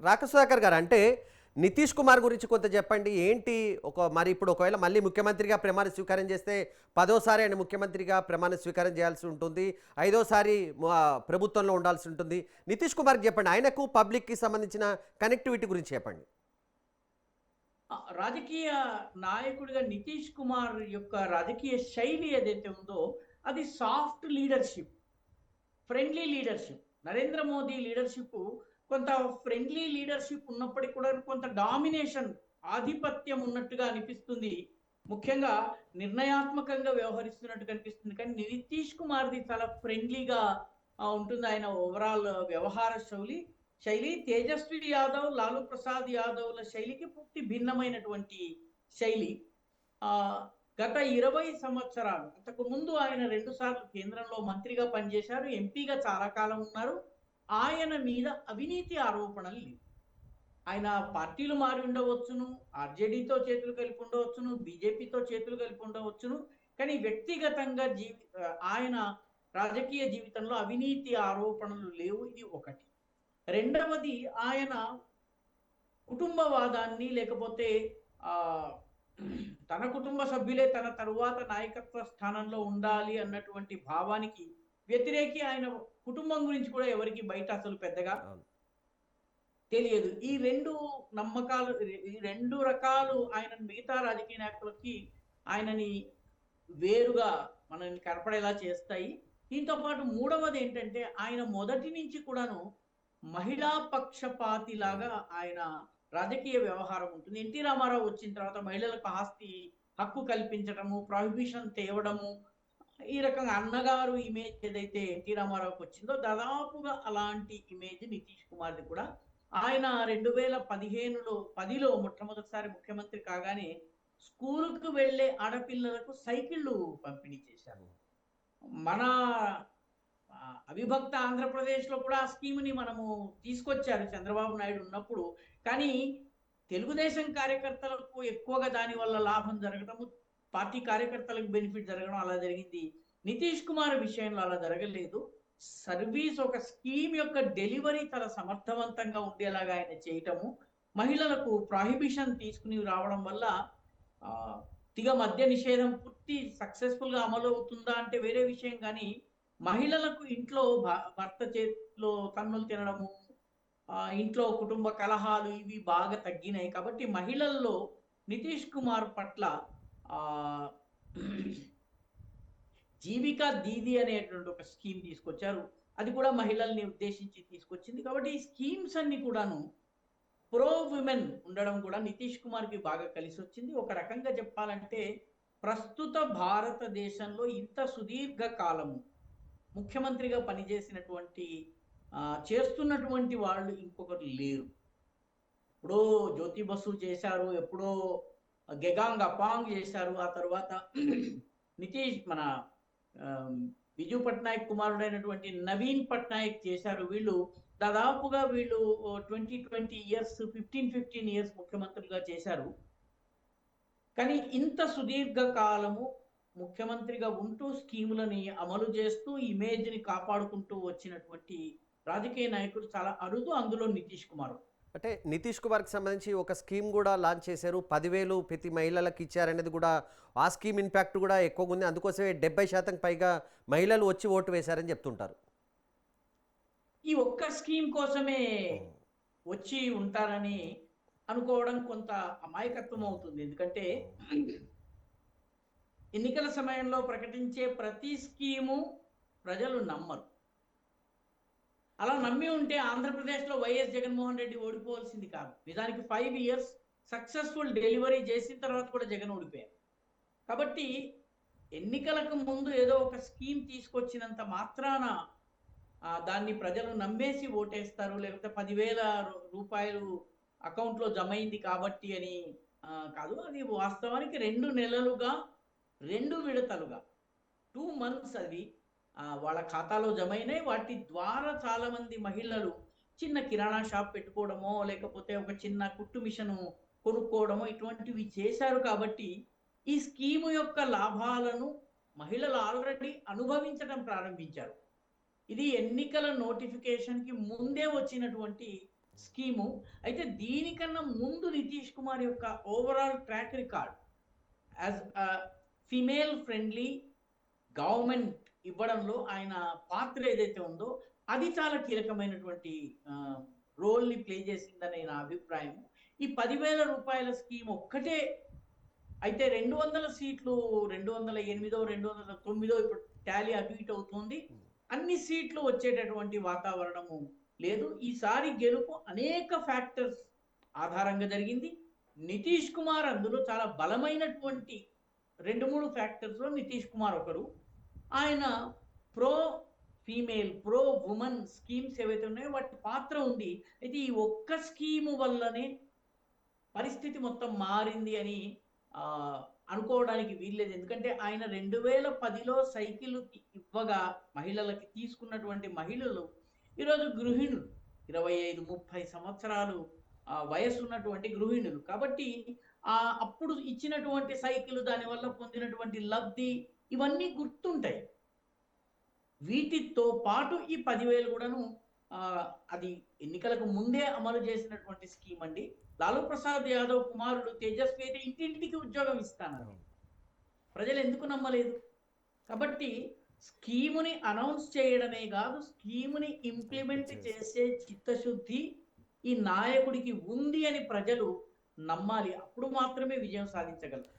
రాకసుధాకర్ గారు, అంటే నితీష్ కుమార్ గురించి కొంత చెప్పండి. ఏంటి మరి ఇప్పుడు ఒకవేళ మళ్ళీ ముఖ్యమంత్రిగా ప్రమాణ స్వీకారం చేస్తే పదోసారి ఆయన ముఖ్యమంత్రిగా ప్రమాణ స్వీకారం చేయాల్సి ఉంటుంది, ఐదోసారి ప్రభుత్వంలో ఉండాల్సి ఉంటుంది. నితీష్ కుమార్కి చెప్పండి, ఆయనకు పబ్లిక్కి సంబంధించిన కనెక్టివిటీ గురించి చెప్పండి. రాజకీయ నాయకుడిగా నితీష్ కుమార్ యొక్క రాజకీయ శైలి ఏదైతే ఉందో అది soft leadership, friendly leadership. Narendra Modi leadership కొంత ఫ్రెండ్లీ లీడర్షిప్ ఉన్నప్పటికీ కూడా కొంత డామినేషన్, ఆధిపత్యం ఉన్నట్టుగా అనిపిస్తుంది. ముఖ్యంగా నిర్ణయాత్మకంగా వ్యవహరిస్తున్నట్టు కనిపిస్తుంది. కానీ నితీష్ కుమార్ది చాలా ఫ్రెండ్లీగా ఉంటుంది ఆయన ఓవరాల్ వ్యవహార శైలి. తేజస్వి యాదవ్, లాలూ ప్రసాద్ యాదవ్ల శైలికి పూర్తి భిన్నమైనటువంటి శైలి. ఆ గత 20 సంవత్సరాలు అంతకు ముందు ఆయన 2 సార్లు కేంద్రంలో మంత్రిగా పనిచేశారు, ఎంపీగా చాలా కాలం ఉన్నారు. ఆయన మీద అవినీతి ఆరోపణలు లేవు. ఆయన పార్టీలు మారి ఉండవచ్చును, ఆర్జేడీతో చేతులు కలిపి ఉండవచ్చును, బీజేపీతో చేతులు కలిపి ఉండవచ్చును. కానీ వ్యక్తిగతంగా ఆయన రాజకీయ జీవితంలో అవినీతి ఆరోపణలు లేవు. ఇది ఒకటి. రెండవది, ఆయన కుటుంబవాదాన్ని లేకపోతే ఆ తన కుటుంబ సభ్యులే తన తరువాత నాయకత్వ స్థానంలో ఉండాలి అన్నటువంటి భావానికి వ్యతిరేకి. ఆయన కుటుంబం గురించి కూడా ఎవరికి బయట అసలు పెద్దగా తెలియదు. ఈ రెండు నమ్మకాలు, ఈ రెండు రకాలు ఆయన మిగతా రాజకీయ నాయకులకి ఆయనని వేరుగా మనల్ని కనపడేలా చేస్తాయి. దీంతో పాటు మూడవది ఏంటంటే, ఆయన మొదటి నుంచి కూడాను మహిళా పక్షపాతిలాగా ఆయన రాజకీయ వ్యవహారం ఉంటుంది. ఎన్టీ రామారావు వచ్చిన తర్వాత మహిళలకు ఆస్తి హక్కు కల్పించడము, ప్రొహిబిషన్ తేవడము, ఈ రకంగా అన్నగారు ఇమేజ్ ఏదైతే ఎన్టీ రామారావుకి వచ్చిందో దాదాపుగా అలాంటి ఇమేజ్ నితీష్ కుమార్ది కూడా. ఆయన 2010లో మొట్టమొదటిసారి ముఖ్యమంత్రి కాగానే స్కూలుకు వెళ్ళే ఆడపిల్లలకు సైకిళ్ళు పంపిణీ చేశారు. మన అవిభక్త ఆంధ్రప్రదేశ్లో కూడా ఆ స్కీమ్ని మనము తీసుకొచ్చారు చంద్రబాబు నాయుడు ఉన్నప్పుడు. కానీ తెలుగుదేశం కార్యకర్తలకు ఎక్కువగా దానివల్ల లాభం జరగడము, పార్టీ కార్యకర్తలకు బెనిఫిట్ జరగడం అలా జరిగింది. నితీష్ కుమార్ విషయంలో అలా జరగలేదు. సర్వీస్, ఒక స్కీమ్ యొక్క డెలివరీ చాలా సమర్థవంతంగా ఉండేలాగా ఆయన చేయటము, మహిళలకు ప్రాహిబిషన్ తీసుకుని రావడం వల్ల మద్య నిషేధం పూర్తి సక్సెస్ఫుల్గా అమలు అవుతుందా అంటే వేరే విషయం. కానీ మహిళలకు ఇంట్లో భర్త చేతిలో తన్నులు తినడము, ఇంట్లో కుటుంబ కలహాలు ఇవి బాగా తగ్గినాయి. కాబట్టి మహిళల్లో నితీష్ కుమార్ పట్ల జీవికా దీదీ అనేటువంటి ఒక స్కీమ్ తీసుకొచ్చారు. అది కూడా మహిళల్ని ఉద్దేశించి తీసుకొచ్చింది. కాబట్టి ఈ స్కీమ్స్ అన్ని కూడాను ప్రో విమెన్ ఉండడం కూడా నితీష్ కుమార్కి బాగా కలిసి వచ్చింది. ఒక రకంగా చెప్పాలంటే ప్రస్తుత భారతదేశంలో ఇంత సుదీర్ఘ కాలము ముఖ్యమంత్రిగా పనిచేసినటువంటి చేస్తున్నటువంటి వాళ్ళు ఇంకొకరు లేరు. ఎప్పుడో జ్యోతి బసు చేశారు, ఎప్పుడో గెగాంగ్ అపాంగ్ చేశారు, ఆ తర్వాత మన బిజు పట్నాయక్ కుమారుడైనటువంటి నవీన్ పట్నాయక్ చేశారు. వీళ్ళు దాదాపుగా 20 ఇయర్స్ 15 ఇయర్స్ ముఖ్యమంత్రులుగా చేశారు. కానీ ఇంత సుదీర్ఘ కాలము ముఖ్యమంత్రిగా ఉంటూ స్కీములని అమలు చేస్తూ ఇమేజ్ని కాపాడుకుంటూ వచ్చినటువంటి రాజకీయ నాయకుడు చాలా అరుదు. అందులో నితీష్ కుమార్. అంటే నితీష్ కుమార్కి సంబంధించి ఒక స్కీమ్ కూడా లాంచ్ చేశారు, 10,000 ప్రతి మహిళలకు ఇచ్చారనేది కూడా, ఆ స్కీమ్ ఇంపాక్ట్ కూడా ఎక్కువగా ఉంది. అందుకోసమే 70% పైగా మహిళలు వచ్చి ఓటు వేశారని చెప్తుంటారు. ఈ ఒక్క స్కీమ్ కోసమే వచ్చి ఉంటారని అనుకోవడం కొంత అమాయకత్వం అవుతుంది. ఎందుకంటే ఎన్నికల సమయంలో ప్రకటించే ప్రతి స్కీము ప్రజలు నమ్మరు. అలా నమ్మి ఉంటే ఆంధ్రప్రదేశ్లో వైఎస్ జగన్మోహన్ రెడ్డి ఓడిపోవాల్సింది కాదు. నిజానికి 5 ఇయర్స్ సక్సెస్ఫుల్ డెలివరీ చేసిన తర్వాత కూడా జగన్ ఓడిపోయారు. కాబట్టి ఎన్నికలకు ముందు ఏదో ఒక స్కీమ్ తీసుకొచ్చినంత మాత్రాన దాన్ని ప్రజలు నమ్మేసి ఓటేస్తారు, లేకపోతే 10,000 రూపాయలు అకౌంట్లో జమ అయింది కాబట్టి అని కాదు. అది వాస్తవానికి 2 నెలలుగా 2 విడతలుగా 2 months అది వాళ్ళ ఖాతాలో జమ అయినాయి. వాటి ద్వారా చాలా మంది మహిళలు చిన్న కిరాణా షాప్ పెట్టుకోవడమో, లేకపోతే ఒక చిన్న కుట్టు మిషను కొనుక్కోవడమో ఇటువంటివి చేశారు. కాబట్టి ఈ స్కీము యొక్క లాభాలను మహిళలు ఆల్రెడీ అనుభవించడం ప్రారంభించారు. ఇది ఎన్నికల నోటిఫికేషన్కి ముందే వచ్చినటువంటి స్కీము. అయితే దీనికన్నా ముందు నితీష్ కుమార్ యొక్క overall track record as female friendly government ఇవ్వడంలో ఆయన పాత్ర ఏదైతే ఉందో అది చాలా కీలకమైనటువంటి రోల్ని ప్లే చేసిందని నా అభిప్రాయం. ఈ 10,000 రూపాయల స్కీమ్ ఒక్కటే అయితే 200 సీట్లు 208 209 ఇప్పుడు టాలీ అటు ఇటు అవుతుంది. అన్ని సీట్లు వచ్చేటటువంటి వాతావరణము లేదు. ఈసారి గెలుపు అనేక ఫ్యాక్టర్స్ ఆధారంగా జరిగింది. నితీష్ కుమార్ అందులో చాలా బలమైనటువంటి 2-3 ఫ్యాక్టర్స్లో నితీష్ కుమార్ ఒకరు. ఆయన pro female, pro women schemes ఏవైతే ఉన్నాయో వాటి పాత్ర ఉంది. అయితే ఈ ఒక్క స్కీము వల్లనే పరిస్థితి మొత్తం మారింది అని అనుకోవడానికి వీల్లేదు. ఎందుకంటే ఆయన 2010లో సైకిల్ ఇవ్వగా మహిళలకి తీసుకున్నటువంటి మహిళలు ఈరోజు గృహిణులు, 25-30 సంవత్సరాలు వయసు ఉన్నటువంటి గృహిణులు. కాబట్టి అప్పుడు ఇచ్చినటువంటి సైకిల్, దానివల్ల పొందినటువంటి లబ్ధి ఇవన్నీ గుర్తుంటాయి. వీటితో పాటు ఈ 10,000 కూడాను అది ఎన్నికలకు ముందే అమలు చేసినటువంటి స్కీమ్ అండి. లాలూ ప్రసాద్ యాదవ్ కుమారుడు తేజస్వి అయితే ఇంటింటికి ఉద్యోగం ఇస్తానని ప్రజలు ఎందుకు నమ్మలేదు? కాబట్టి స్కీముని అనౌన్స్ చేయడమే కాదు, స్కీముని ఇంప్లిమెంట్ చేసే చిత్తశుద్ధి ఈ నాయకుడికి ఉంది అని ప్రజలు నమ్మాలి. అప్పుడు మాత్రమే విజయం సాధించగలరు.